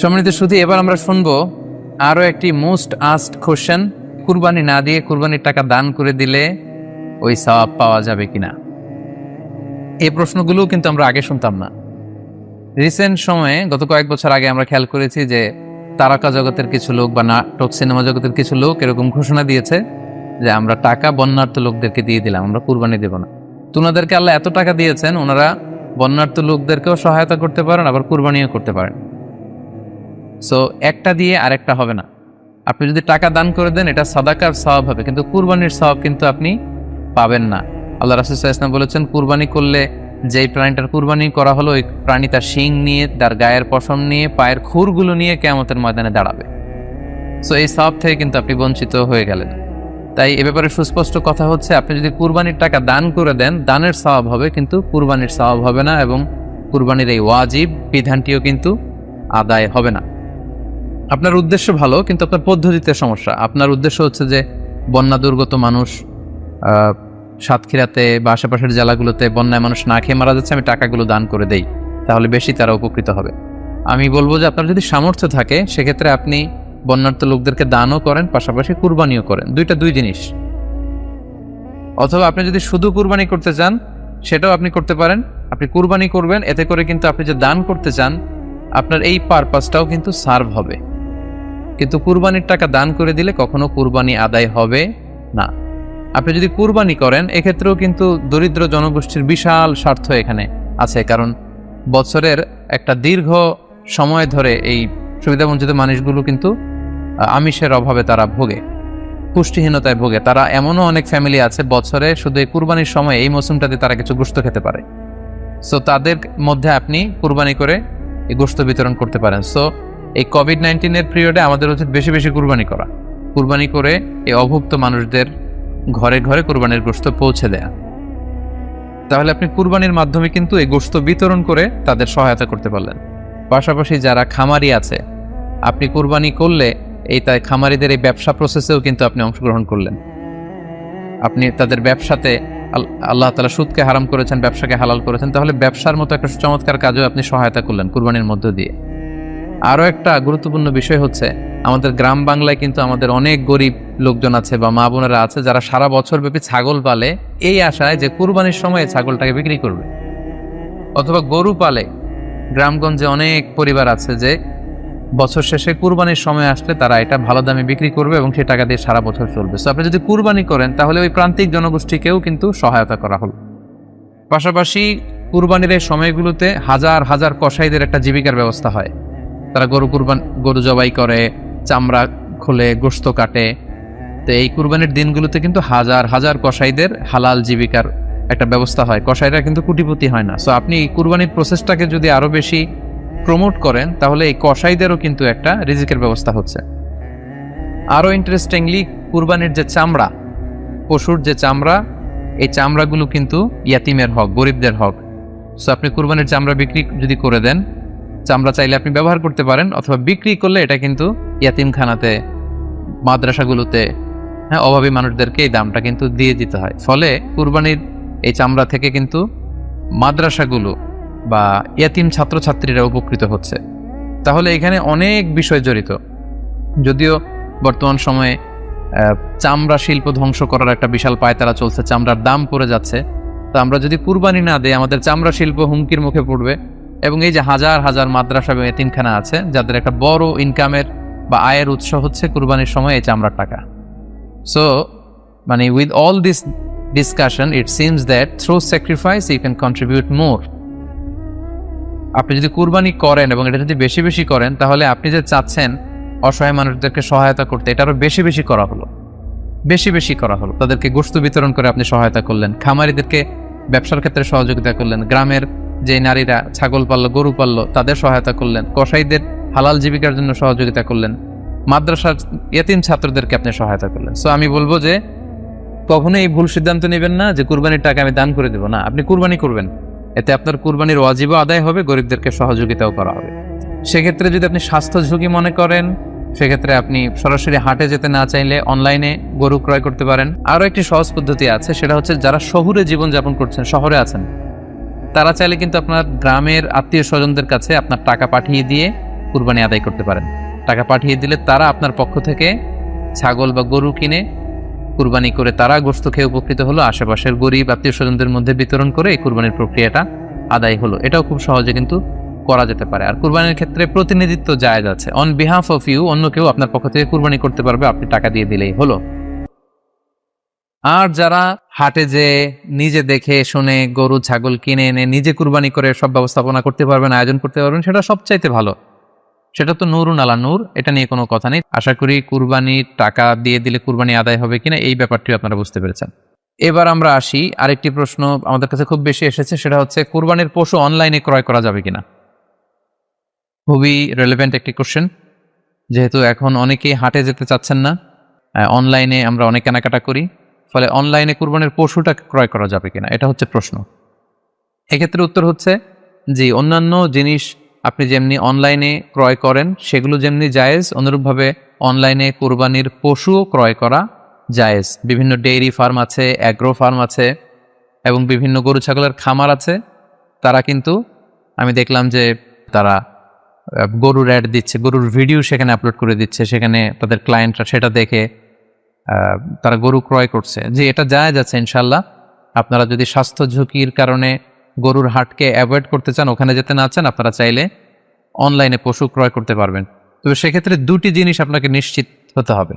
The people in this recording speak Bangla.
সম্মানিত সুধী, এবার আমরা শুনবো আরো একটি মোস্ট আস্কড কোশ্চেন, কুরবানি না দিয়ে কুরবানির টাকা দান করে দিলে ওই সওয়াব পাওয়া যাবে কিনা। এই প্রশ্নগুলো কিন্তু আমরা আগে শুনতাম না। রিসেন্ট সময়ে গত কয়েক বছর আগে আমরা খেয়াল করেছি যে তারকা জগতের কিছু লোক বা নাটক সিনেমা জগতের কিছু লোক এরকম ঘোষণা দিয়েছে যে আমরা টাকা বন্যার্থ লোকদেরকে দিয়ে দিলাম, আমরা কুরবানি দেব না। তো ওনাদেরকে আল্লাহ এত টাকা দিয়েছেন, ওনারা বন্যার্থ লোকদেরকেও সহায়তা করতে পারেন, আবার কুরবানিও করতে পারেন। সো একটা দিয়ে আরেকটা হবে না। আপনি যদি টাকা দান করে দেন এটা সাদাকার সওয়াব হবে, কিন্তু কুরবানির সওয়াব কিন্তু আপনি পাবেন না। আল্লাহ রাসূল সাল্লাল্লাহু আলাইহি ওয়াসাল্লাম বলেছেন, কুরবানি করলে যেই প্রাণীটার কুরবানি করা হলো ওই প্রাণী তার শিং নিয়ে, তার গায়ের পশম নিয়ে, পায়ের খুরগুলো নিয়ে কিয়ামতের ময়দানে দাঁড়াবে। সো এই সওয়াব থেকে কিন্তু আপনি বঞ্চিত হয়ে গেলেন। তাই এ ব্যাপারে সুস্পষ্ট কথা হচ্ছে, আপনি যদি কুরবানির টাকা দান করে দেন, দানের সওয়াব হবে কিন্তু কুরবানির সওয়াব হবে না, এবং কুরবানির এই ওয়াজিব বিধানটিও কিন্তু আদায় হবে না। আপনার উদ্দেশ্য ভালো, কিন্তু আপনার পদ্ধতিতে সমস্যা। আপনার উদ্দেশ্য হচ্ছে যে বন্যা দুর্গত মানুষ, সাতক্ষীরাতে বা আশেপাশের জেলাগুলোতে বন্যায় মানুষ না খেয়ে মারা যাচ্ছে, আমি টাকাগুলো দান করে দেই, তাহলে বেশি তারা উপকৃত হবে। আমি বলবো যে আপনার যদি সামর্থ্য থাকে সেক্ষেত্রে আপনি বন্যার্থ লোকদেরকে দানও করেন, পাশাপাশি কুরবানিও করেন, দুই জিনিস। অথবা আপনি যদি শুধু কুরবানি করতে চান সেটাও আপনি করতে পারেন। আপনি কুরবানি করবেন, এতে করে কিন্তু আপনি যে দান করতে চান আপনার এই পারপাসটাও কিন্তু সার্ভ হবে। কিন্তু কুরবানির টাকা দান করে দিলে কখনো কুরবানি আদায় হবে না। আপনি যদি কুরবানি করেন এক্ষেত্রেও কিন্তু দরিদ্র জনগোষ্ঠীর বিশাল স্বার্থ এখানে আছে, কারণ বছরের একটা দীর্ঘ সময় ধরে এই সুবিধাবঞ্চিত মানুষগুলো কিন্তু আমিষের অভাবে তারা ভোগে, পুষ্টিহীনতায় ভোগে। তারা এমনও অনেক ফ্যামিলি আছে বছরে শুধু এই কুরবানির সময় এই মৌসুমটাতে তারা কিছু গোশত খেতে পারে। সো তাদের মধ্যে আপনি কুরবানি করে এই গোশত বিতরণ করতে পারেন। সো এই কোভিড-19 পিরিয়ডে আমাদের উচিত বেশি বেশি কুরবানি করা, কুরবানি করে এই অভুক্ত মানুষদের ঘরে ঘরে কুরবানির গোশত পৌঁছে দেয়া। তাহলে আপনি কুরবানির মাধ্যমে কিন্তু এই গোশত বিতরণ করে তাদের সহায়তা করতে পারলেন। পাশাপাশি যারা খামারি আছে, আপনি কুরবানি করলে এই তাই খামারিদের এই ব্যবসা প্রসেসেও কিন্তু আপনি অংশগ্রহণ করলেন। আপনি তাদের ব্যবসাতে, আল্লাহ তাআলা সুদকে হারাম করেছেন, ব্যবসাকে হালাল করেছেন, তাহলে ব্যবসার মতো একটা চমৎকার কাজও আপনি সহায়তা করলেন কুরবানির মধ্য দিয়ে। আরও একটা গুরুত্বপূর্ণ বিষয় হচ্ছে, আমাদের গ্রাম বাংলায় কিন্তু আমাদের অনেক গরিব লোকজন আছে বা মা বোনেরা আছে যারা সারা বছর ব্যাপী ছাগল পালে এই আশায় যে কুরবানির সময় ছাগলটাকে বিক্রি করবে, অথবা গরু পালে। গ্রামগঞ্জে অনেক পরিবার আছে যে বছর শেষে কুরবানির সময় আসলে তারা এটা ভালো দামে বিক্রি করবে এবং সেই টাকা দিয়ে সারা বছর চলবে। সো আপনি যদি কুরবানি করেন তাহলে ওই প্রান্তিক জনগোষ্ঠীকেও কিন্তু সহায়তা করা হলো। পাশাপাশি কুরবানির এই সময়গুলোতে হাজার হাজার কসাইদের একটা জীবিকার ব্যবস্থা হয়। তারা গরু জবাই করে, চামড়া খোলে, গোশত কাটে। তো এই কুরবানির দিনগুলোতে কিন্তু হাজার হাজার কসাইদের হালাল জীবিকার একটা ব্যবস্থা হয়। কসাইরা কিন্তু কোটিপতি হয় না। সো আপনি এই কুরবানির প্রসেসটাকে যদি আরো বেশি প্রমোট করেন তাহলে এই কসাইদেরও কিন্তু একটা রিজিকের ব্যবস্থা হচ্ছে। আরো ইন্টারেস্টিংলি, কুরবানির যে চামড়া, পশুর যে চামড়া, এই চামড়াগুলো কিন্তু ইয়াতিমের হক, গরিবদের হক। সো আপনি কুরবানির চামড়া বিক্রি যদি করে দেন, চামড়া চাইলে আপনি ব্যবহার করতে পারেন, অথবা বিক্রি করলে এটা কিন্তু ইয়াতিমখানাতে, মাদ্রাসাগুলোতে, অভাবী মানুষদেরকে এই দামটা কিন্তু দিয়ে দিতে হয়। ফলে কুরবানির এই চামড়া থেকে কিন্তু মাদ্রাসাগুলো বা ইয়াতিম ছাত্রছাত্রীরা উপকৃত হচ্ছে। তাহলে এখানে অনেক বিষয় জড়িত। যদিও বর্তমান সময়ে চামড়া শিল্প ধ্বংস করার একটা বিশাল পায়তারা চলছে, চামড়ার দাম পড়ে যাচ্ছে। তো আমরা যদি কুরবানি না দেই আমাদের চামড়া শিল্প হুমকির মুখে পড়বে। এবং এই যে হাজার হাজার মাদ্রাসা এবং এতিমখানা আছে যাদের একটা বড় ইনকামের বা আয়ের উৎস হচ্ছে কুরবানির সময় এই চামড়ার টাকা। সো মানে with all this discussion it seems that through sacrifice you can contribute more. আপনি যদি কুরবানি করেন এবং এটা যদি বেশি বেশি করেন তাহলে আপনি যে চাচ্ছেন অসহায় মানুষদেরকে সহায়তা করতে, এটা আরো বেশি বেশি করা হলো, বেশি বেশি করা হলো। তাদেরকে গোশত বিতরণ করে আপনি সহায়তা করলেন, খামারিদেরকে ব্যবসার ক্ষেত্রে সহযোগিতা করলেন, গ্রামের যে নারীরা ছাগল পাললো, গরু পাললো তাদের সহায়তা করলেন, কসাইদের হালাল জীবিকার জন্য সহযোগিতা করলেন, মাদ্রাসার ইয়াতিম ছাত্রদেরকে আপনি সহায়তা করলেন। সো আমি বলবো যে কখনো এই ভুল সিদ্ধান্ত নেবেন না যে কুরবানির টাকা আমি দান করে দেবো। না, আপনি কুরবানি করবেন, এতে আপনার কুরবানির ওয়াজিবও আদায় হবে, গরিবদেরকে সহযোগিতাও করা হবে। সেক্ষেত্রে যদি আপনি স্বাস্থ্য ঝুঁকি মনে করেন সেক্ষেত্রে আপনি সরাসরি হাটে যেতে না চাইলে অনলাইনে গরু ক্রয় করতে পারেন। আরও একটি সহজ পদ্ধতি আছে, সেটা হচ্ছে যারা শহুরে জীবনযাপন করছেন, শহরে আছেন, তারা চাইলে কিন্তু আপনার গ্রামের আত্মীয় স্বজনদের কাছে আপনার টাকা পাঠিয়ে দিয়ে কুরবানি আদায় করতে পারেন। টাকা পাঠিয়ে দিলে তারা আপনার পক্ষ থেকে ছাগল বা গরু কিনে কুরবানি করে তারা গোশত খেয়ে উপকৃত হলো, আশেপাশের গরিব আত্মীয় স্বজনদের মধ্যে বিতরণ করে এই কুরবানির প্রক্রিয়াটা আদায় হলো। এটাও খুব সহজে কিন্তু করা যেতে পারে। আর কুরবানির ক্ষেত্রে প্রতিনিধিত্ব জায়েজ আছে। অন বিহাফ অফ ইউ অন্য কেউ আপনার পক্ষ থেকে কুরবানি করতে পারবে, আপনি টাকা দিয়ে দিলেই হলো। আর যারা হাটে যে নিজে দেখে শুনে গরু ছাগল কিনে এনে নিজে কুরবানি করে সব ব্যবস্থাপনা করতে পারবেন, আয়োজন করতে পারবেন, সেটা সবচাইতে ভালো। সেটা তো নূরুন আলা নূর, এটা নিয়ে কোনো কথা নেই। আশা করি কুরবানির টাকা দিয়ে দিলে কুরবানি আদায় হবে কিনা এই ব্যাপারটিও আপনারা বুঝতে পেরেছেন। এবার আমরা আসি, আরেকটি প্রশ্ন আমাদের কাছে খুব বেশি এসেছে, সেটা হচ্ছে কুরবানির পশু অনলাইনে ক্রয় করা যাবে কিনা। খুবই রেলেভেন্ট একটি কোশ্চেন, যেহেতু এখন অনেকেই হাটে যেতে চাচ্ছেন না, অনলাইনে আমরা অনেক কেনাকাটা করি, ফলে অনলাইনে কুরবানির পশুটা ক্রয় করা যাবে কিনা এটা হচ্ছে প্রশ্ন। এক্ষেত্রে উত্তর হচ্ছে জি, অন্যান্য জিনিস আপনি যেমনি অনলাইনে ক্রয় করেন সেগুলো যেমনি জায়েজ, অনুরূপভাবে অনলাইনে কুরবানির পশুও ক্রয় করা জায়েজ। বিভিন্ন ডেইরি ফার্ম আছে, অ্যাগ্রো ফার্ম আছে এবং বিভিন্ন গরু ছাগলের খামার আছে। তারা কিন্তু আমি দেখলাম যে তারা গরুর অ্যাড দিচ্ছে, গরুর ভিডিও সেখানে আপলোড করে দিচ্ছে, সেখানে তাদের ক্লায়েন্টরা সেটা দেখে তারা গরু ক্রয় করছে। যে এটা জায়েজ আছে ইনশাল্লাহ। আপনারা যদি স্বাস্থ্য ঝুঁকির কারণে গরুর হাটকে অ্যাভয়েড করতে চান, ওখানে যেতে না চান, আপনারা চাইলে অনলাইনে পশু ক্রয় করতে পারবেন। তবে সেক্ষেত্রে দুটি জিনিস আপনাকে নিশ্চিত হতে হবে।